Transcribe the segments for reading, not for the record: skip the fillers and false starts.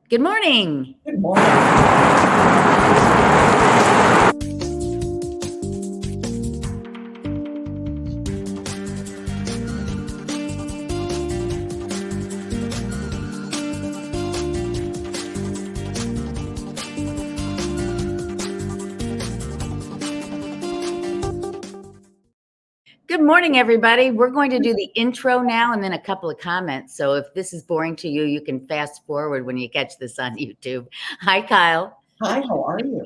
Good morning. Good morning. Good morning, everybody. We're going to do the intro now and then a couple of comments. So if this is boring to you, you can fast forward when you catch this on YouTube. Hi, Kyle. Hi, how are you?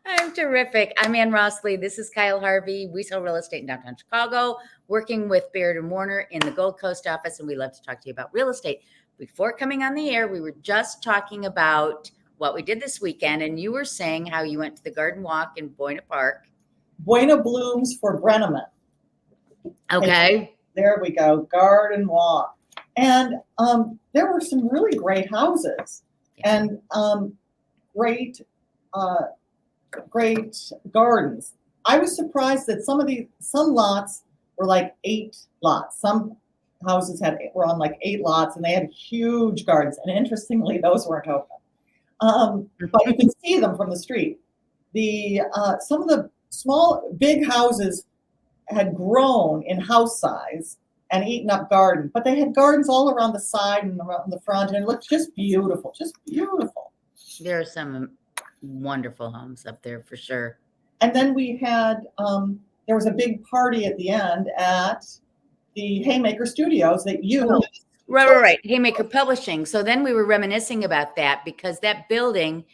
I'm terrific. I'm Ann Rossley. This is Kyle Harvey. We sell real estate in downtown Chicago, working with Baird and Warner in the Gold Coast office, and we love to talk to you about real estate. Before coming on the air, we were just talking about what we did this weekend, and you were saying how you went to the garden walk in Buena Park. Buena blooms for Brenneman. Okay. There we go, garden walk. And there were some really great houses and great gardens. I was surprised that some lots were like 8 lots. Some houses were on like 8 lots, and they had huge gardens. And interestingly, those weren't open. But you can see them from the street. Some of the big houses had grown in house size and eaten up garden, but they had gardens all around the side and around the front, and it looked just beautiful, just beautiful. There are some wonderful homes up there for sure. And then we had, there was a big party at the end at the Haymaker Studios that you... Right. Haymaker Publishing. So then we were reminiscing about that because that building,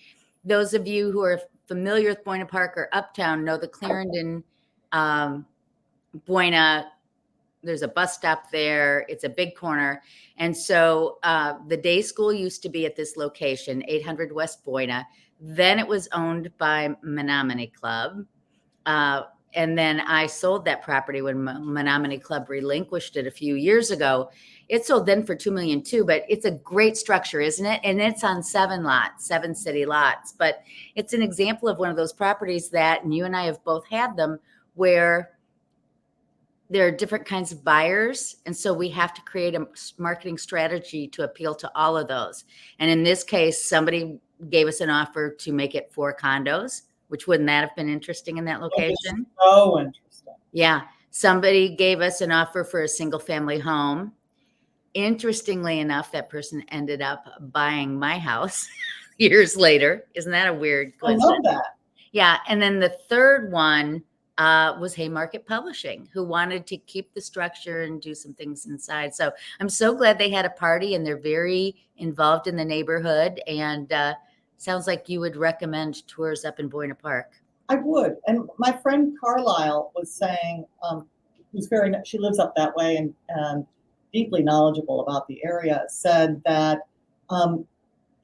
those of you who are familiar with Buena Park or Uptown know the Clarendon, Buena, there's a bus stop there. It's a big corner. And so the day school used to be at this location, 800 West Buena. Then it was owned by Menominee Club. And then I sold that property when Menominee Club relinquished it a few years ago. It sold then for $2 million too, but it's a great structure, isn't it? And it's on 7 city lots. But it's an example of one of those properties that, and you and I have both had them, where there are different kinds of buyers. And so we have to create a marketing strategy to appeal to all of those. And in this case, somebody gave us an offer to make it 4 condos, which wouldn't that have been interesting in that location? So interesting. Yeah. Somebody gave us an offer for a single family home. Interestingly enough, that person ended up buying my house years later. Isn't that a weird coincidence? I love that. Yeah. And then the third one was Haymarket Publishing, who wanted to keep the structure and do some things inside. So I'm so glad they had a party, and they're very involved in the neighborhood. And sounds like you would recommend tours up in Buena Park. I would. And my friend Carlisle was saying, she lives up that way and deeply knowledgeable about the area, said that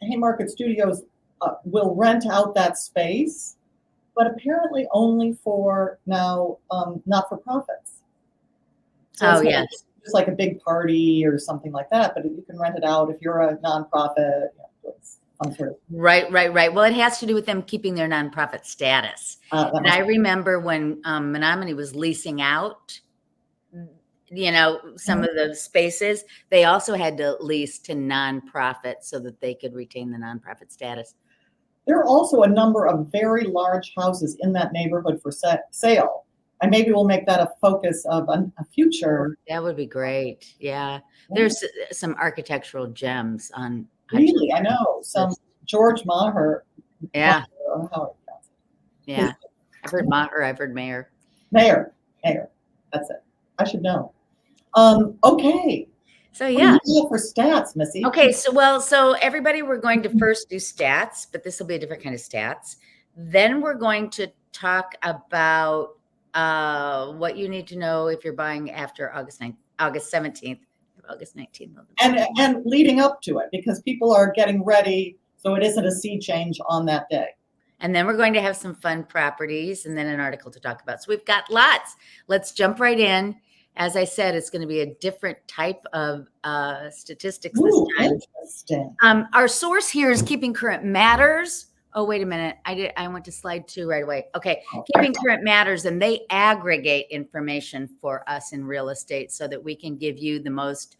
Haymarket Studios will rent out that space, but apparently only for now not-for-profits. So yes. Just like a big party or something like that, but you can rent it out if you're a nonprofit. Some sort of... Right. Well, it has to do with them keeping their nonprofit status. And I remember when Menominee was leasing out, some of the spaces, they also had to lease to nonprofits so that they could retain the nonprofit status. There are also a number of very large houses in that neighborhood for sale. And maybe we'll make that a focus of a future. That would be great. Yeah. There's some architectural gems on. Really, I know. Some George Maher. Yeah. Maher, yeah. I've heard Maher. I've heard Mayer. Mayer. That's it. I should know. Okay. So yeah. For stats, Missy. Okay. So everybody, we're going to first do stats, but this will be a different kind of stats. Then we're going to talk about what you need to know if you're buying after August 17th. August 19th. And leading up to it, because people are getting ready, so it isn't a sea change on that day. And then we're going to have some fun properties and then an article to talk about. So we've got lots. Let's jump right in. As I said, it's going to be a different type of statistics this time. Interesting. Our source here is Keeping Current Matters. Oh, wait a minute. I went to slide 2 right away. Okay. Keeping Current Matters, and they aggregate information for us in real estate so that we can give you the most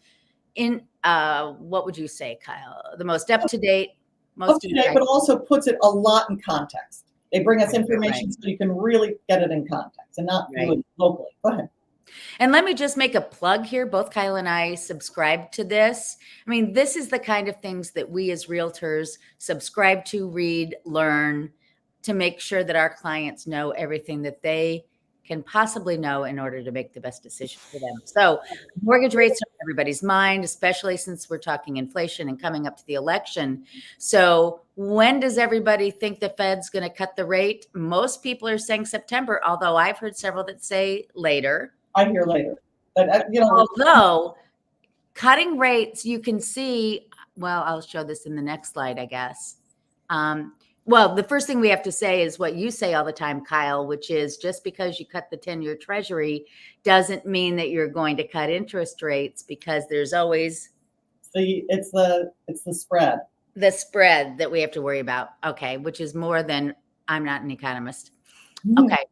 what would you say, Kyle? The most up-to-date most up to date, but also puts it a lot in context. They bring us information so you can really get it in context and not view it locally. Go ahead. And let me just make a plug here. Both Kyle and I subscribe to this. I mean, this is the kind of things that we as realtors subscribe to, read, learn, to make sure that our clients know everything that they can possibly know in order to make the best decision for them. So mortgage rates are on everybody's mind, especially since we're talking inflation and coming up to the election. So when does everybody think the Fed's going to cut the rate? Most people are saying September, although I've heard several that say later. I hear later. But, although cutting rates, you can see, well, I'll show this in the next slide, I guess. Well, the first thing we have to say is what you say all the time, Kyle, which is just because you cut the 10-year treasury doesn't mean that you're going to cut interest rates, because there's always it's the spread. The spread that we have to worry about. Okay, which is more than, I'm not an economist. Okay.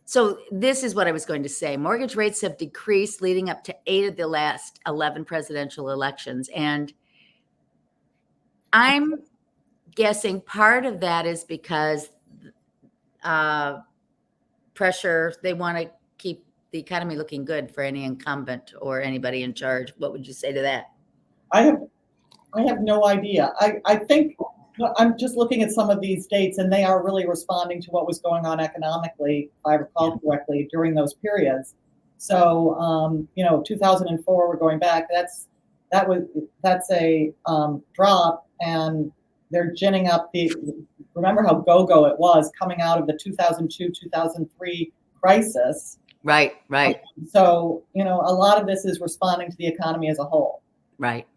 So this is what I was going to say. Mortgage rates have decreased leading up to 8 of the last 11 presidential elections. And I'm guessing part of that is because pressure, they want to keep the economy looking good for any incumbent or anybody in charge. What would you say to that? I have no idea. I think I'm just looking at some of these dates, and they are really responding to what was going on economically, if I recall correctly, during those periods. So, 2004, we're going back. That's a drop, and they're ginning up remember how go-go it was coming out of the 2002, 2003 crisis. Right. So, a lot of this is responding to the economy as a whole. Right.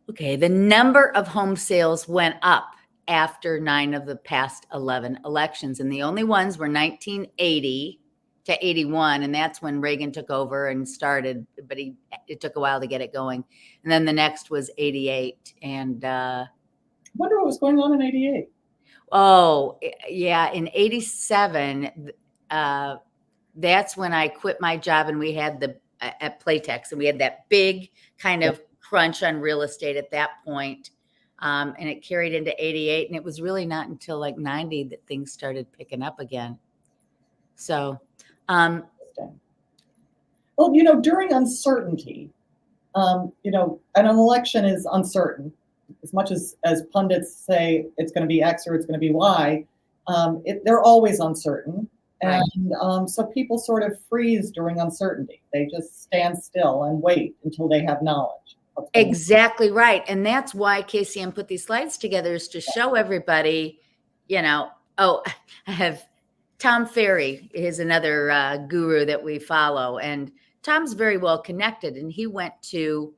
Okay. The number of home sales went up after 9 of the past 11 elections. And the only ones were 1980 to 81. And that's when Reagan took over and started, but it took a while to get it going. And then the next was 88. And, I wonder what was going on in 88. Oh, yeah. In 87, that's when I quit my job, and we had at Playtex, and we had that big kind of crunch on real estate at that point. And it carried into 88. And it was really not until like 90 that things started picking up again. So, well, during uncertainty, an election is uncertain. As much as pundits say it's going to be X or it's going to be Y, they're always uncertain. And so people sort of freeze during uncertainty. They just stand still and wait until they have knowledge. Exactly right. And that's why KCM put these slides together, is to show everybody, I have Tom Ferry is another guru that we follow. And Tom's very well connected, and he went to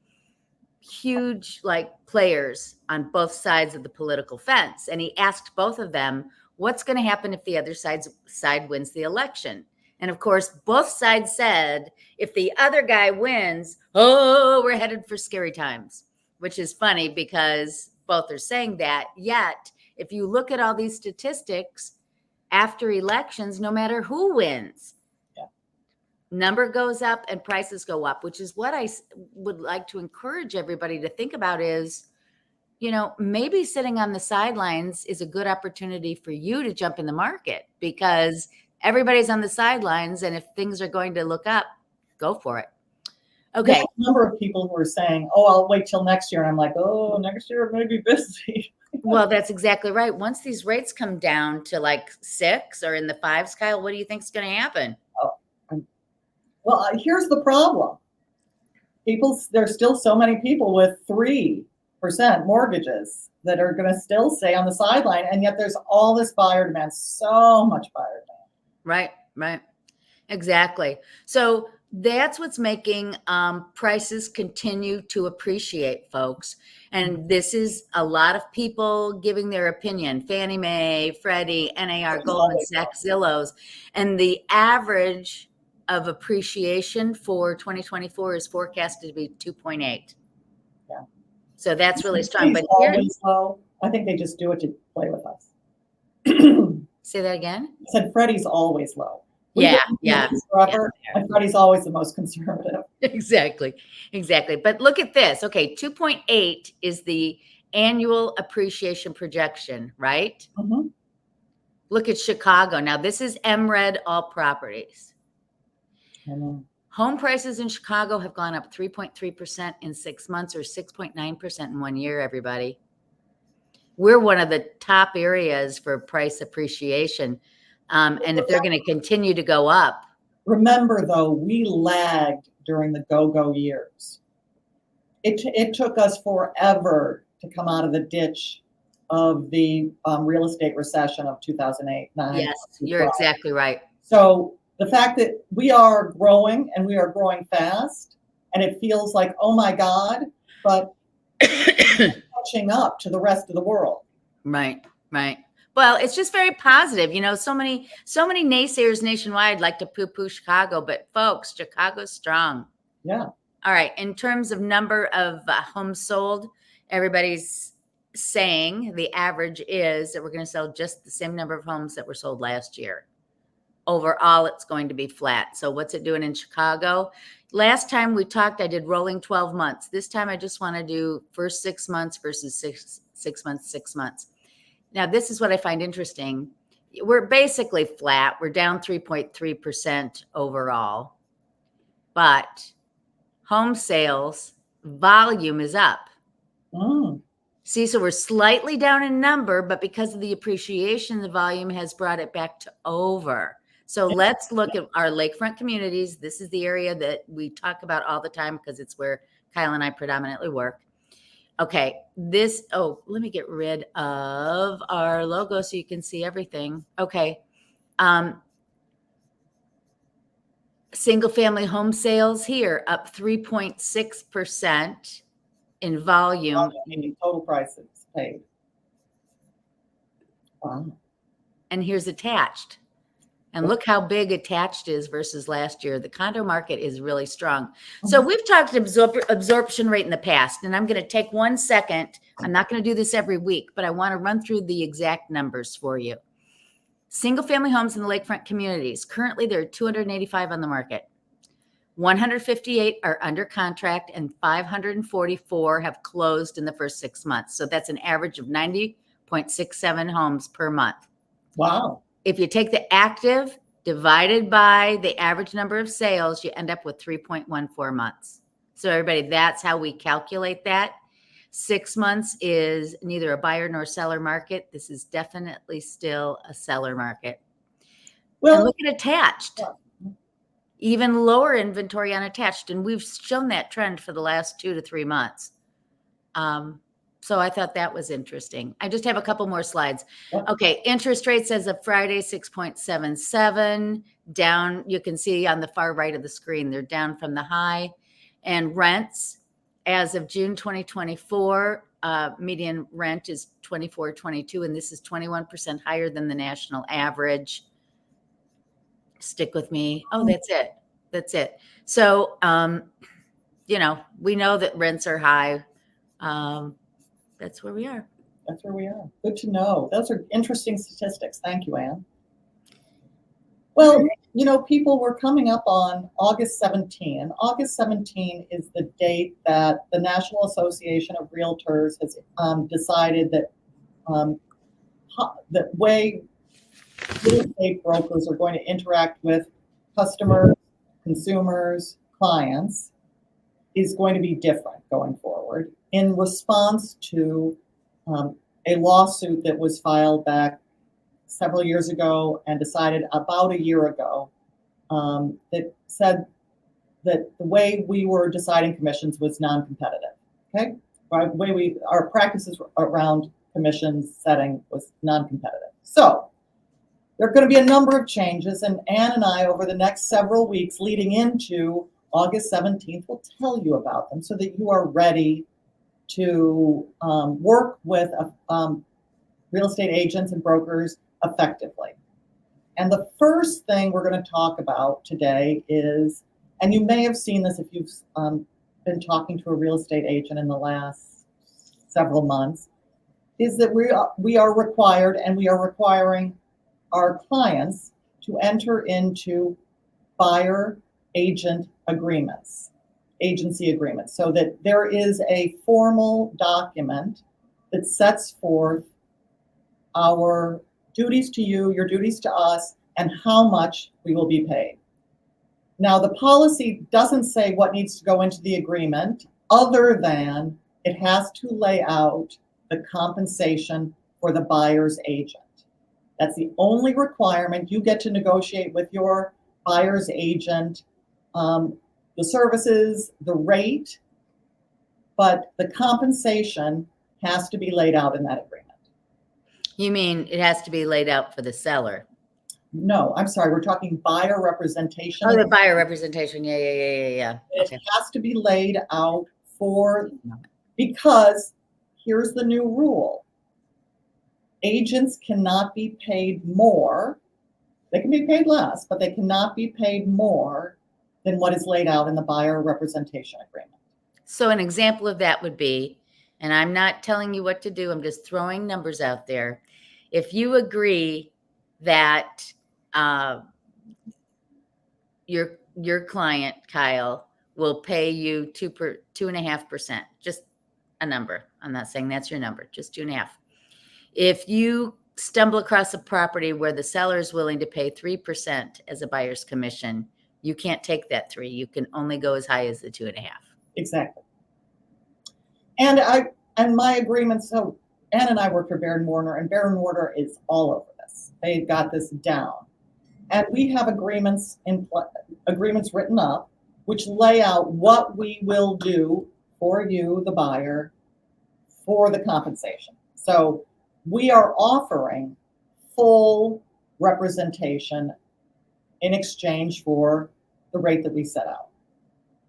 huge players on both sides of the political fence. And he asked both of them, what's going to happen if the other side wins the election? And of course, both sides said, if the other guy wins, we're headed for scary times, which is funny because both are saying that. Yet, if you look at all these statistics after elections, no matter who wins, number goes up and prices go up, which is what I would like to encourage everybody to think about is, maybe sitting on the sidelines is a good opportunity for you to jump in the market, because everybody's on the sidelines. And if things are going to look up, go for it. Okay. There's a number of people who are saying, I'll wait till next year. And I'm like, next year I'm going to be busy. Well, that's exactly right. Once these rates come down to 6 or in the 5s, Kyle, what do you think is going to happen? Well, here's the problem. There's still so many people with 3% mortgages that are going to still stay on the sideline. And yet there's all this buyer demand, so much buyer demand. Right. Exactly. So that's what's making prices continue to appreciate, folks. And this is a lot of people giving their opinion. Fannie Mae, Freddie, NAR, Goldman Sachs, Zillows. And the average of appreciation for 2024 is forecasted to be 2.8. Yeah. So that's really strong. But always low. I think they just do it to play with us. Say that again? I said Freddie's always low. Yeah. And Freddie's always the most conservative. Exactly. But look at this. Okay, 2.8 is the annual appreciation projection, right? Mhm. Look at Chicago. Now, this is MRED all properties. I know. Home prices in Chicago have gone up 3.3% in 6 months, or 6.9% in 1 year, everybody. We're one of the top areas for price appreciation. And if they're going to continue to go up. Remember, though, we lagged during the go-go years. It took us forever to come out of the ditch of the real estate recession of 2008, 9. Yes, you're exactly right. So the fact that we are growing and we are growing fast, and it feels like, oh my God, but catching up to the rest of the world. Right, right. Well, it's just very positive. You know, so many naysayers nationwide like to poo-poo Chicago, but folks, Chicago's strong. Yeah. All right. In terms of number of homes sold, everybody's saying the average is that we're going to sell just the same number of homes that were sold last year. Overall, it's going to be flat. So what's it doing in Chicago? Last time we talked, I did rolling 12 months. This time I just want to do first 6 months versus six months, 6 months. Now, this is what I find interesting. We're basically flat. We're down 3.3% overall, but home sales volume is up. See, so we're slightly down in number, but because of the appreciation, the volume has brought it back to over. So let's look at our lakefront communities. This is the area that we talk about all the time because it's where Kyle and I predominantly work. Okay, let me get rid of our logo so you can see everything. Okay. Single family home sales here up 3.6% in volume. Total prices paid. Wow. And here's attached. And look how big attached is versus last year. The condo market is really strong. So we've talked absorption rate in the past, and I'm going to take 1 second. I'm not going to do this every week, but I want to run through the exact numbers for you. Single family homes in the lakefront communities. Currently, there are 285 on the market. 158 are under contract, and 544 have closed in the first 6 months. So that's an average of 90.67 homes per month. Wow. If you take the active divided by the average number of sales, you end up with 3.14 months. So everybody, that's how we calculate that. 6 months is neither a buyer nor seller market. This is definitely still a seller market. Well, and look at attached. Even lower inventory on attached. And we've shown that trend for the last 2 to 3 months. So I thought that was interesting. I just have a couple more slides. Okay, interest rates as of Friday, 6.77, down. You can see on the far right of the screen, they're down from the high. And rents as of June 2024, median rent is $24.22, and this is 21% higher than the national average. Stick with me. Oh, that's it. That's it. So, you know, we know that rents are high. That's where we are. That's where we are. Good to know. Those are interesting statistics. Thank you, Ann. Well, you know, people were coming up on August 17. August 17 is the date that the National Association of Realtors has decided that the way real estate brokers are going to interact with customers, consumers, clients is going to be different going forward, in response to a lawsuit that was filed back several years ago and decided about a year ago that said that the way we were deciding commissions was non-competitive. Okay, the way our practices around commissions setting was non-competitive. So there are going to be a number of changes, and Ann and I, over the next several weeks leading into August 17th, will tell you about them so that you are ready to work with real estate agents and brokers effectively. And the first thing we're going to talk about today is, and you may have seen this if you've been talking to a real estate agent in the last several months, is that we are required, and we are requiring our clients to enter into buyer agent agreements, agency agreements, so that there is a formal document that sets forth our duties to you, your duties to us, and how much we will be paid. Now, the policy doesn't say what needs to go into the agreement other than it has to lay out the compensation for the buyer's agent. That's the only requirement. You get to negotiate with your buyer's agent the services, the rate, but the compensation has to be laid out in that agreement. You mean it has to be laid out for the seller? No, I'm sorry. We're talking buyer representation. Oh, the buyer representation. Yeah. It has to be laid out because here's the new rule. Agents cannot be paid more. They can be paid less, but they cannot be paid more than what is laid out in the buyer representation agreement. So an example of that would be, and I'm not telling you what to do, I'm just throwing numbers out there. If you agree that your client, Kyle, will pay you 2.5%, just a number. I'm not saying that's your number, just 2.5. If you stumble across a property where the seller is willing to pay 3% as a buyer's commission, you can't take that 3. You can only go as high as the 2.5. Exactly. And my agreement, so Ann and I work for Baird, and Baird is all over this. They've got this down. And we have agreements written up which lay out what we will do for you, the buyer, for the compensation. So we are offering full representation in exchange for the rate that we set out.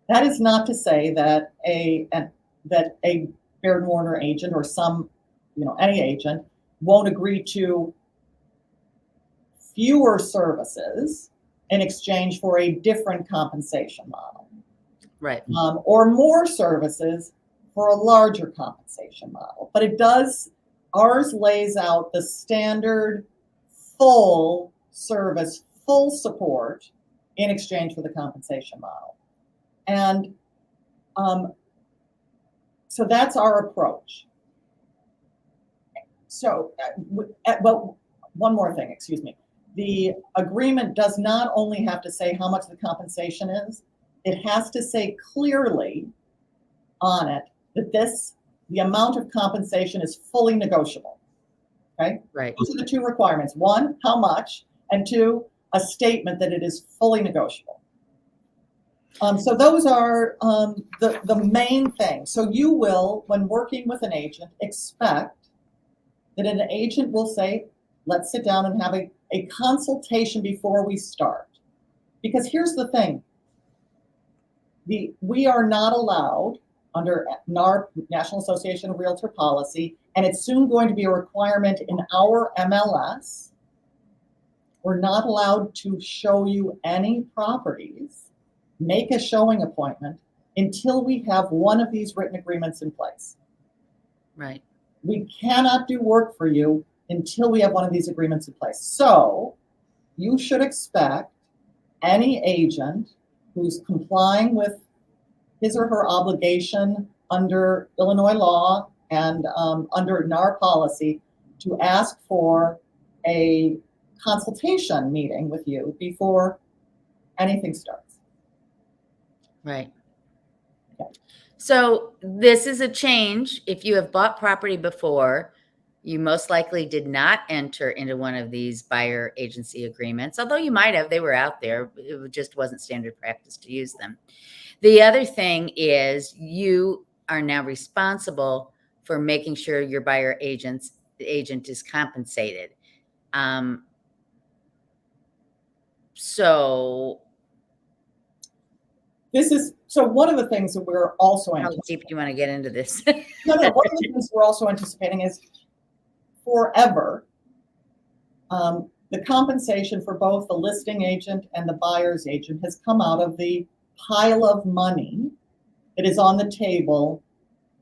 That is not to say that a Baird Warner agent or any agent won't agree to fewer services in exchange for a different compensation model. Right. Or more services for a larger compensation model. But ours lays out the standard full service, full support in exchange for the compensation model. And so that's our approach. So, well, one more thing, excuse me. The agreement does not only have to say how much the compensation is, it has to say clearly on it that the amount of compensation is fully negotiable. Okay? Right. Those are the 2 requirements. 1, how much, and 2, a statement that it is fully negotiable. So those are the main things. So you will, when working with an agent, expect that an agent will say, let's sit down and have a consultation before we start. Because here's the thing. We are not allowed under NAR, National Association of Realtor policy, and it's soon going to be a requirement in our MLS. We're not allowed to show you any properties, make a showing appointment until we have one of these written agreements in place. Right. We cannot do work for you until we have one of these agreements in place. So you should expect any agent who's complying with his or her obligation under Illinois law and under NAR policy to ask for a consultation meeting with you before anything starts. Right. Okay. So this is a change. If you have bought property before, you most likely did not enter into one of these buyer agency agreements, although you might have. They were out there. It just wasn't standard practice to use them. The other thing is you are now responsible for making sure your buyer agent is compensated. So one of the things that we're also how deep do you want to get into this? No, one of the things we're also anticipating is forever, the compensation for both the listing agent and the buyer's agent has come out of the pile of money that is on the table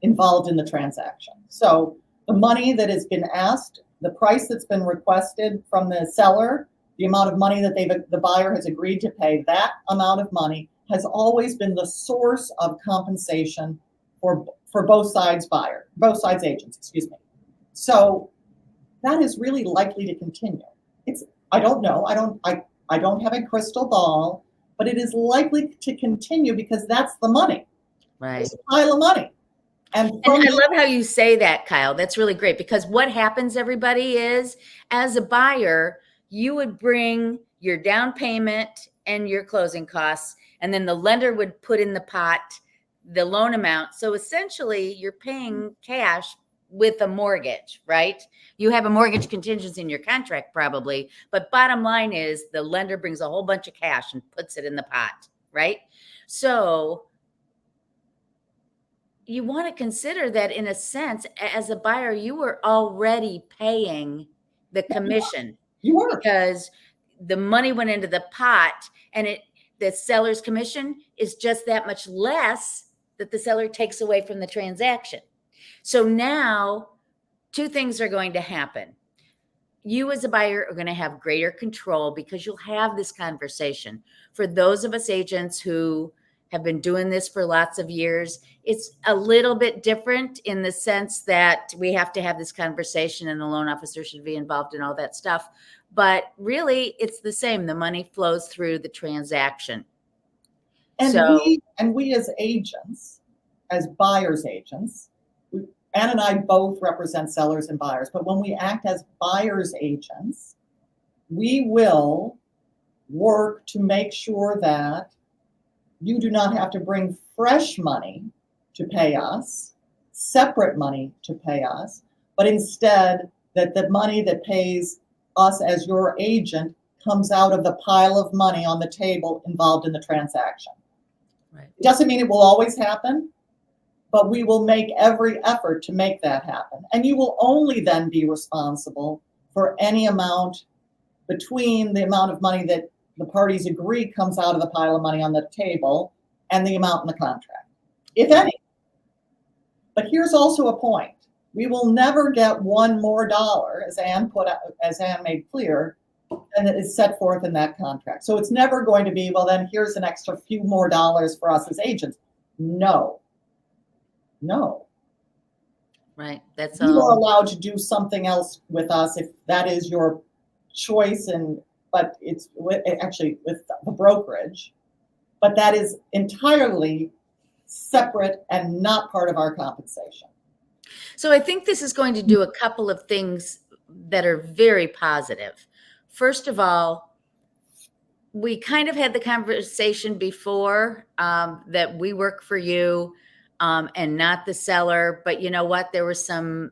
involved in the transaction. So the money that has been asked, the price that's been requested from the seller, the amount of money that the buyer has agreed to pay, that amount of money has always been the source of compensation for both sides agents, excuse me. So that is really likely to continue. I don't know. I don't have a crystal ball, but it is likely to continue because that's the money. Right. It's a pile of money. And I love how you say that, Kyle. That's really great, because what happens, everybody, is as a buyer, you would bring your down payment and your closing costs, and then the lender would put in the pot the loan amount. So essentially, you're paying cash with a mortgage, right? You have a mortgage contingency in your contract probably, but bottom line is the lender brings a whole bunch of cash and puts it in the pot, right? So you want to consider that, in a sense, as a buyer, you were already paying the commission. You were. Because the money went into the pot, and the seller's commission is just that much less that the seller takes away from the transaction. So now two things are going to happen. You as a buyer are going to have greater control because you'll have this conversation. For those of us agents who have been doing this for lots of years, it's a little bit different in the sense that we have to have this conversation and the loan officer should be involved in all that stuff. But really, it's the same. The money flows through the transaction. And we as agents, as buyer's agents, Ann and I both represent sellers and buyers, but when we act as buyer's agents, we will work to make sure that you do not have to bring fresh money to pay us, separate money to pay us, but instead that the money that pays us as your agent comes out of the pile of money on the table involved in the transaction. Right. It doesn't mean it will always happen, but we will make every effort to make that happen. And you will only then be responsible for any amount between the amount of money that the parties agree comes out of the pile of money on the table and the amount in the contract, if any. But here's also a point. We will never get one more dollar, as Ann made clear, and it is set forth in that contract. So it's never going to be, well, then here's an extra few more dollars for us as agents. No. Right. That's you are allowed to do something else with us if that is your choice, but it's actually with the brokerage. But that is entirely separate and not part of our compensation. So I think this is going to do a couple of things that are very positive. First of all, we kind of had the conversation before that we work for you and not the seller. But you know what? There were some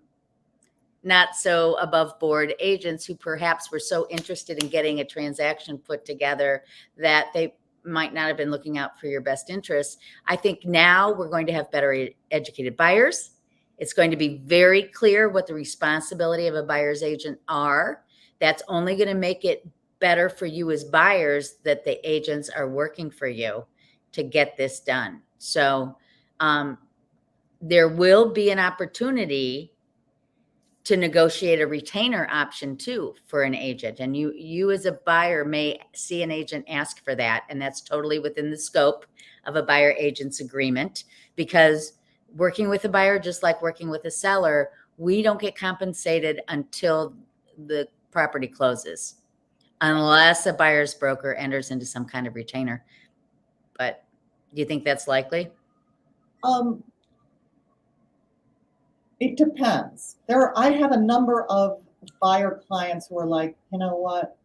not so above board agents who perhaps were so interested in getting a transaction put together that they might not have been looking out for your best interests. I think now we're going to have better educated buyers. It's going to be very clear what the responsibility of a buyer's agent are. That's only going to make it better for you as buyers that the agents are working for you to get this done. So there will be an opportunity to negotiate a retainer option too for an agent. And you as a buyer may see an agent ask for that. And that's totally within the scope of a buyer agent's agreement, because working with a buyer, just like working with a seller, we don't get compensated until the property closes, unless a buyer's broker enters into some kind of retainer. But do you think that's likely? It depends. I have a number of buyer clients who are like, you know what?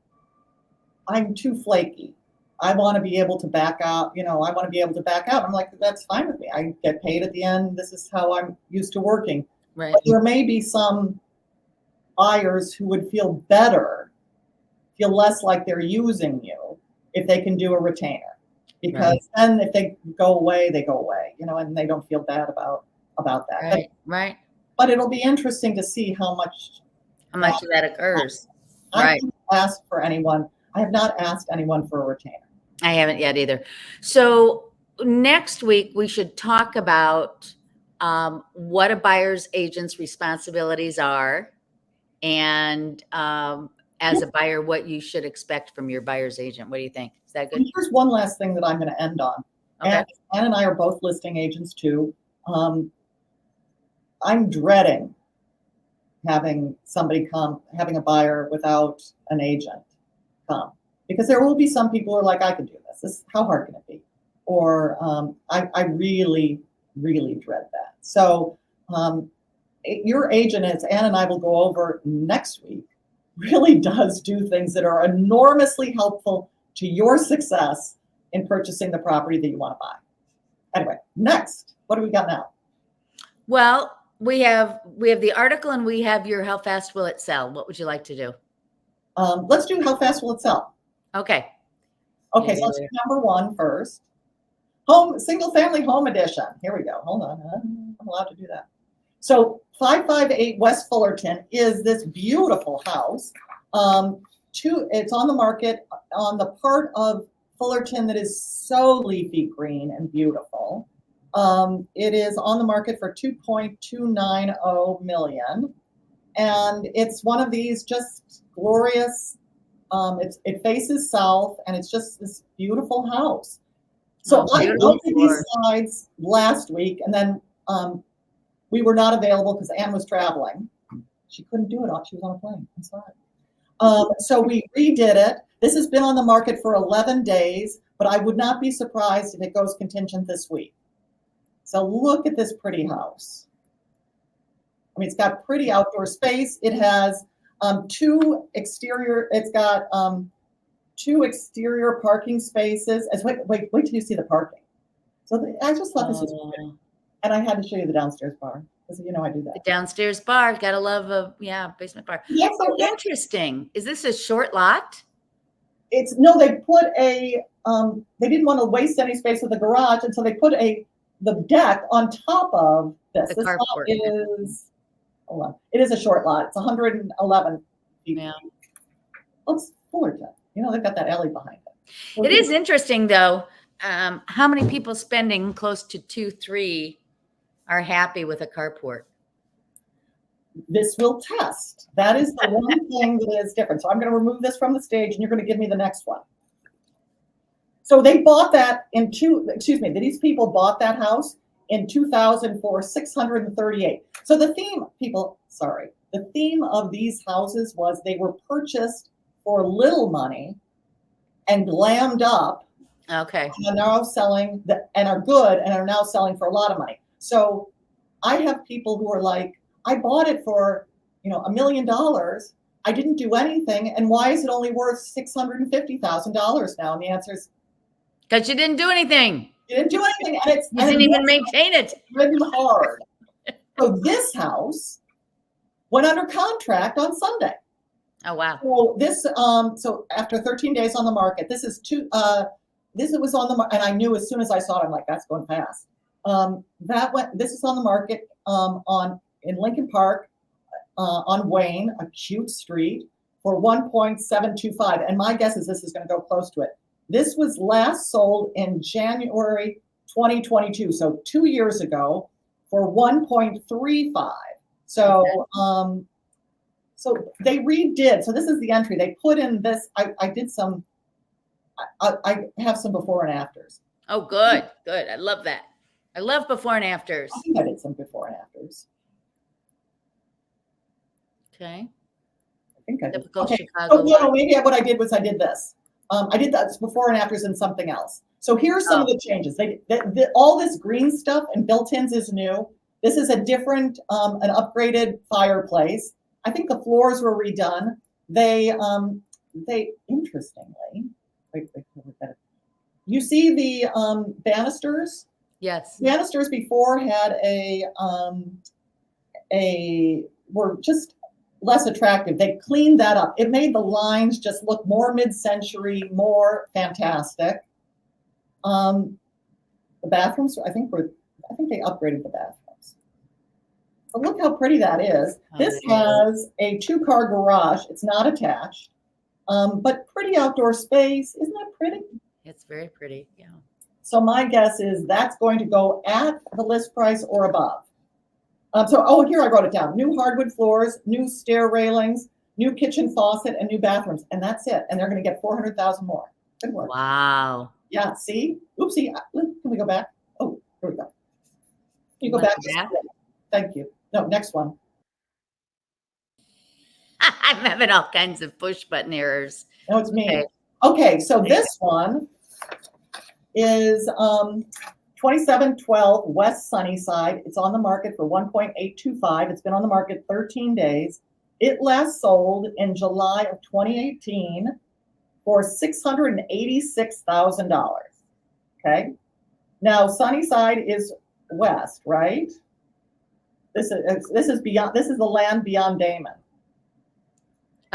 I'm too flaky. I want to be able to back out. I want to be able to back out. I'm like, that's fine with me. I get paid at the end. This is how I'm used to working. Right. But there may be some buyers who would feel less like they're using you if they can do a retainer. Because then if they go away, they go away, and they don't feel bad about that. Right. But it'll be interesting to see how much of that occurs. I haven't asked for anyone. I have not asked anyone for a retainer. I haven't yet either. So next week we should talk about what a buyer's agent's responsibilities are, and as a buyer, what you should expect from your buyer's agent. What do you think? Is that good? And here's one last thing that I'm going to end on. Okay. Ann and I are both listing agents too. I'm dreading having somebody come, having a buyer without an agent come, because there will be some people who are like, I can do this. How hard can it be? Or I really, really dread that. So your agent, as Ann and I will go over next week, really does do things that are enormously helpful to your success in purchasing the property that you want to buy. Anyway, next, what do we got now? Well, we have the article and we have your how fast will it sell. What would you like to do? Let's do how fast will it sell. Okay. Okay, so let's do number 1 first. Single family home edition. Here we go. Hold on. I'm allowed to do that. So 558 West Fullerton is this beautiful house. It's on the market on the part of Fullerton that is so leafy green and beautiful. It is on the market for $2.290 million. And it's one of these just glorious, it faces south, and it's just this beautiful house. So I looked at these slides last week, and then we were not available because Ann was traveling. She couldn't do it. She was on a plane. I'm sorry. So we redid it. This has been on the market for 11 days, but I would not be surprised if it goes contingent this week. So look at this pretty house. I mean, it's got pretty outdoor space. It has two exterior parking spaces. Wait till you see the parking. So I just thought this was pretty. And I had to show you the downstairs bar because I do that. The downstairs bar, gotta love a basement bar. Yes, interesting. Is this a short lot? They put they didn't want to waste any space with the garage, and so they put the deck on top of this. This lot is it is a short lot. It's 111 feet. Yeah. It's Fullerton. They've got that alley behind it. So it is interesting though. How many people spending close to 2-3 are happy with a carport? This will test. That is the one thing that is different. So I'm going to remove this from the stage, and you're going to give me the next one. So they bought that these people bought that house in 2000 for $638. So the theme of these houses was they were purchased for little money and glammed up. Okay. And are now selling and are good and are now selling for a lot of money. So I have people who are like, I bought it for, $1 million. I didn't do anything. And why is it only worth $650,000 now? And the answer is because you didn't do anything. You didn't do anything. And you didn't even maintain it. Written hard. So this house went under contract on Sunday. Oh, wow. So this, so after 13 days on the market, this was on the market, and I knew as soon as I saw it, I'm like, that's going fast. This is on the market in Lincoln Park on Wayne, a cute street, for $1.725. And my guess is this is going to go close to it. This was last sold in January 2022, so 2 years ago, for $1.35. So, so they redid. So this is the entry. They put in this. I have some before and afters. Oh, good. I love that. I love before and afters. I think I did some before and afters. Okay. I think I did. Typical Okay. Chicago. No, maybe what I did was I did this. I did that before and afters and something else. So here's some of the changes. All this green stuff and built-ins is new. This is a different, an upgraded fireplace. I think the floors were redone. They interestingly, you see the banisters? Yes. Banisters before had were just less attractive. They cleaned that up. It made the lines just look more mid-century, more fantastic. The bathrooms, I think they upgraded the bathrooms. But look how pretty that is. This has a 2-car garage. It's not attached, but pretty outdoor space. Isn't that pretty? It's very pretty. Yeah. So my guess is that's going to go at the list price or above. Here I wrote it down. New hardwood floors, new stair railings, new kitchen faucet, and new bathrooms. And that's it. And they're going to get $400,000 more. Good work. Wow. Yeah, see? Oopsie. Can we go back? Oh, here we go. Can you go back? Yeah. Thank you. No, next one. I'm having all kinds of push button errors. No, it's me. Okay. Okay, so this one is 2712 West Sunnyside. It's on the market for 1.825. It's been on the market 13 days. It last sold in July of 2018 for $686,000. Okay. Now Sunnyside is west, right? This is beyond. This is the land beyond Damon.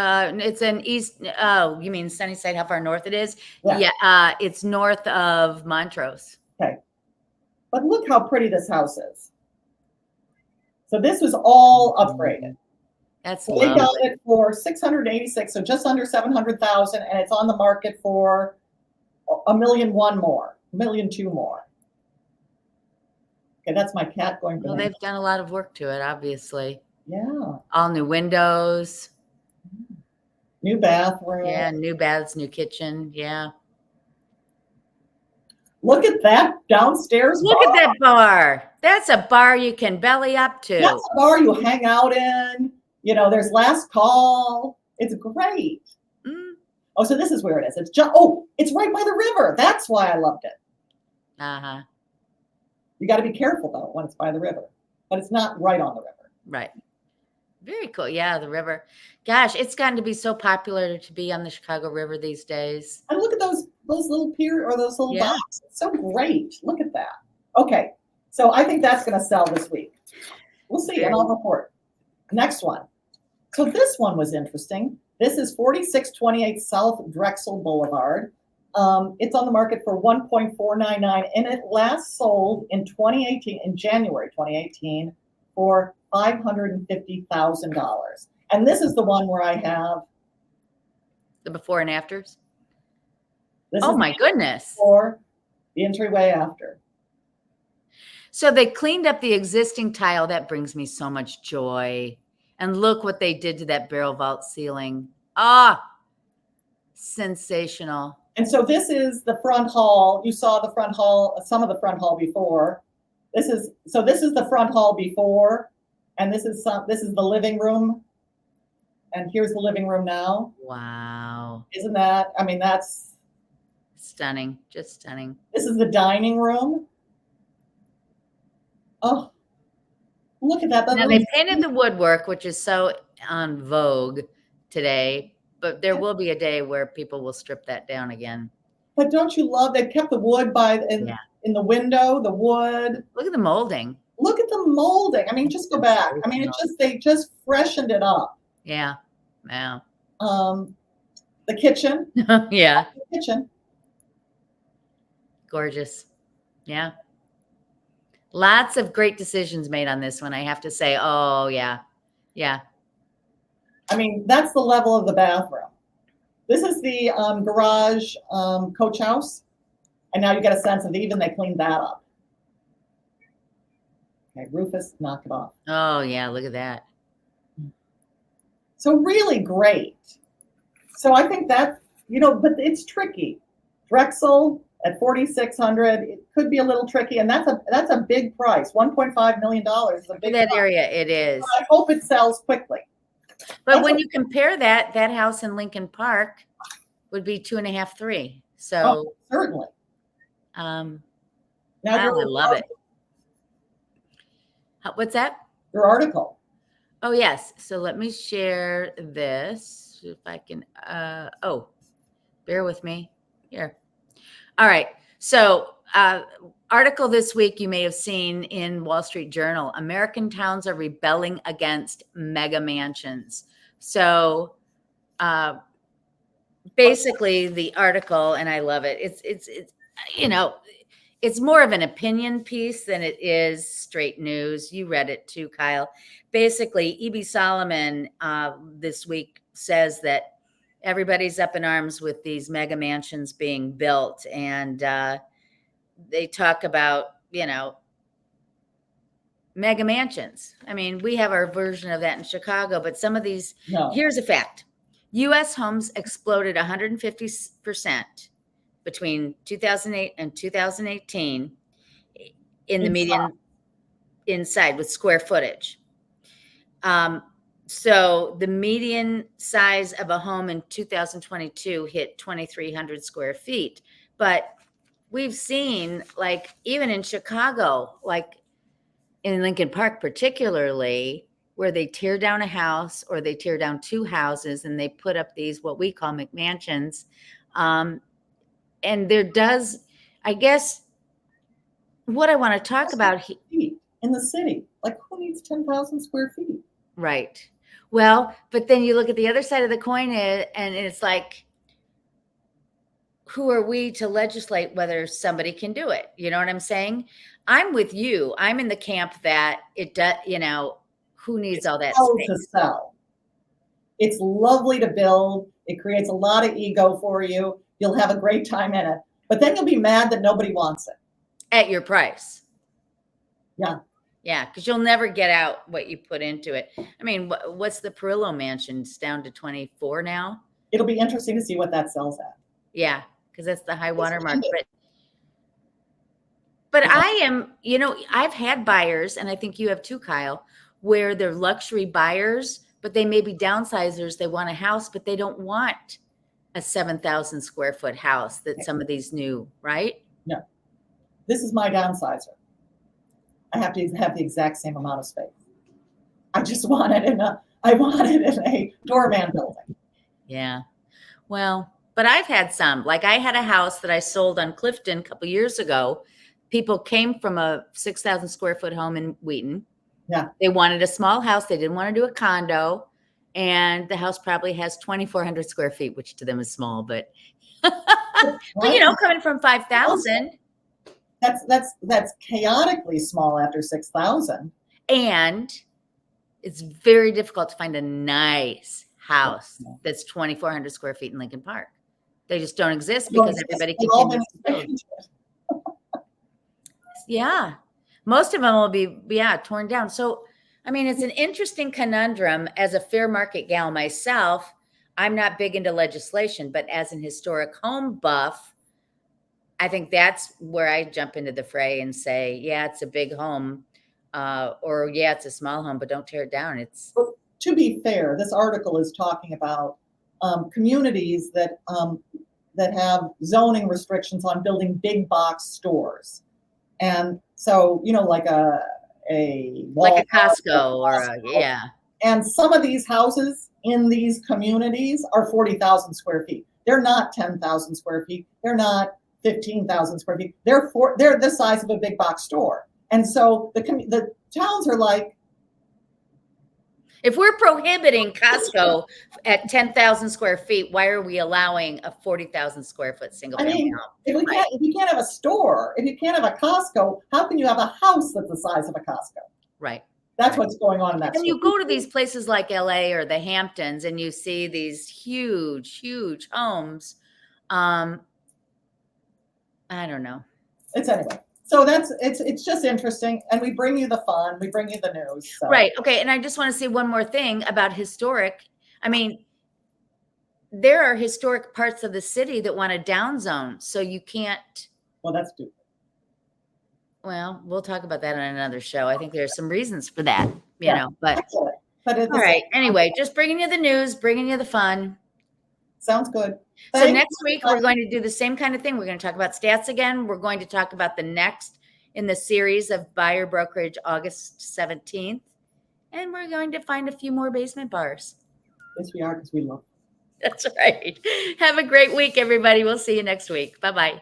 It's an east. Oh, you mean Sunnyside? How far north it is? Yeah. Yeah. It's north of Montrose. Okay. But look how pretty this house is. So this was all upgraded. That's So they lovely. got it for 686, so just under 700,000, and it's on the market for $1.1 million more, $1.2 million more. Okay, that's my cat going. Well, they've done a lot of work to it, obviously. Yeah. All new windows. New bathroom. Yeah, new baths, new kitchen. Yeah. Look at that downstairs Look bar. at that bar. That's a bar you can belly up to. That's a bar you hang out in. You know, there's last call. It's great. Mm. Oh, so this is where it is. It's just, it's right by the river. That's why I loved it. Uh-huh. You got to be careful though when it's by the river, but it's not right on the river. Right. Very cool. Yeah, the river. Gosh, it's gotten to be so popular to be on the Chicago River these days. And look at those little pier or those little Yeah. docks. It's so great. Look at that. Okay, so I think that's going to sell this week. We'll see, and I'll report. Next one. So this one was interesting. This is 4628 South Drexel Boulevard. It's on the market for 1.499, and it last sold in 2018, in January 2018, for $550,000. And this is the one where I have The before and afters. this. Oh is my goodness. for the entryway after. So they cleaned up the existing tile. That brings me so much joy. And look what they did to that barrel vault ceiling. Ah, sensational. And so this is the front hall. You saw the front hall, some of the front hall before. This is the front hall before, and this is the living room. And here's the living room now. Wow. Isn't that? I mean, that's stunning. Just stunning. This is the dining room. Oh, look at that. Now they painted the woodwork, which is so on vogue today, but there will be a day where people will strip that down again. But don't you love they kept the wood in the window, the wood. Look at the molding. Look at the molding. I mean, just go back. I mean, they just freshened it up. Yeah. Wow. The kitchen. Yeah. The kitchen. Gorgeous. Yeah. Lots of great decisions made on this one, I have to say. Oh, yeah. Yeah. I mean, that's the level of the bathroom. This is the garage coach house. And now you get a sense of they cleaned that up. Okay, Rufus, knock it off. Oh, yeah, look at that. So really great. So I think that, but it's tricky. Drexel at 4,600, it could be a little tricky, and that's a big price. $1.5 million is a big In that price. Area, it is. But I hope it sells quickly. But when you compare that house in Lincoln Park would be 2.5, 3. So certainly. Now Now I love it. What's that? Your article. Oh, yes. So let me share this if I can. Bear with me here. All right. So article this week you may have seen in Wall Street Journal. American towns are rebelling against mega mansions. So basically the article, and I love it. It's more of an opinion piece than it is straight news. You read it too, Kyle. Basically, E.B. Solomon this week says that everybody's up in arms with these mega mansions being built. And they talk about, mega mansions. I mean, we have our version of that in Chicago, but some of these, Here's a fact. U.S. homes exploded 150% between 2008 and 2018 in the median inside with square footage. So the median size of a home in 2022 hit 2,300 square feet. But we've seen, like, even in Chicago, like in Lincoln Park particularly, where they tear down a house or they tear down two houses and they put up these, what we call McMansions. And there does, I guess, what I want to talk about feet in the city. Like, who needs 10,000 square feet? Right. Well, but then you look at the other side of the coin and it's like, who are we to legislate whether somebody can do it? You know what I'm saying? I'm with you. I'm in the camp that it does, who needs all that Hell space? to sell. It's lovely to build. It creates a lot of ego for you. You'll have a great time in it. But then you'll be mad that nobody wants it. At your price. Yeah. Yeah, because you'll never get out what you put into it. I mean, what's the Perillo mansion? It's down to 24 now. It'll be interesting to see what that sells at. Yeah, because that's the high water mark. But I am, I've had buyers, and I think you have too, Kyle, where they're luxury buyers, but they may be downsizers. They want a house, but they don't want a 7,000 square foot house that some of these new, right? No. This is my downsizer. I have to have the exact same amount of space. I just want it in a doorman building. Yeah. Well, but I've had some. Like, I had a house that I sold on Clifton a couple years ago. People came from a 6,000 square foot home in Wheaton. Yeah. They wanted a small house. They didn't want to do a condo. And the house probably has 2,400 square feet, which to them is small, but, but coming from 5,000. That's chaotically small after 6,000. And it's very difficult to find a nice house that's 2,400 square feet in Lincoln Park. They just don't exist because everybody continues to build. Yeah. Most of them will be, torn down. So, I mean, it's an interesting conundrum. As a fair market gal myself, I'm not big into legislation, but as an historic home buff, I think that's where I jump into the fray and say, yeah, it's a big home, or yeah, it's a small home, but don't tear it down. Well, to be fair, this article is talking about communities that have zoning restrictions on building big box stores, and so like a Costco or yeah. And some of these houses in these communities are 40,000 square feet. They're not 10,000 square feet. They're not 15,000 square feet. They're the size of a big box store. And so the towns are like, if we're prohibiting Costco at 10,000 square feet, why are we allowing a 40,000 square foot single family home? If you can't have a store, if you can't have a Costco, how can you have a house that's the size of a Costco? Right. That's what's going on in that. And you go to these places like LA or the Hamptons and you see these huge, huge homes. I don't know. Anyway. So it's just interesting. And we bring you the fun, we bring you the news. So. Right. Okay. And I just want to say one more thing about historic. I mean, there are historic parts of the city that want a down zone. So you can't. Well, that's stupid. Well, we'll talk about that on another show. I think there's some reasons for that, but all right. Anyway, just bringing you the news, bringing you the fun. Sounds good. So next week, we're going to do the same kind of thing. We're going to talk about stats again. We're going to talk about the next in the series of Buyer Brokerage, August 17th. And we're going to find a few more basement bars. Yes, we are, because we love. That's right. Have a great week, everybody. We'll see you next week. Bye-bye.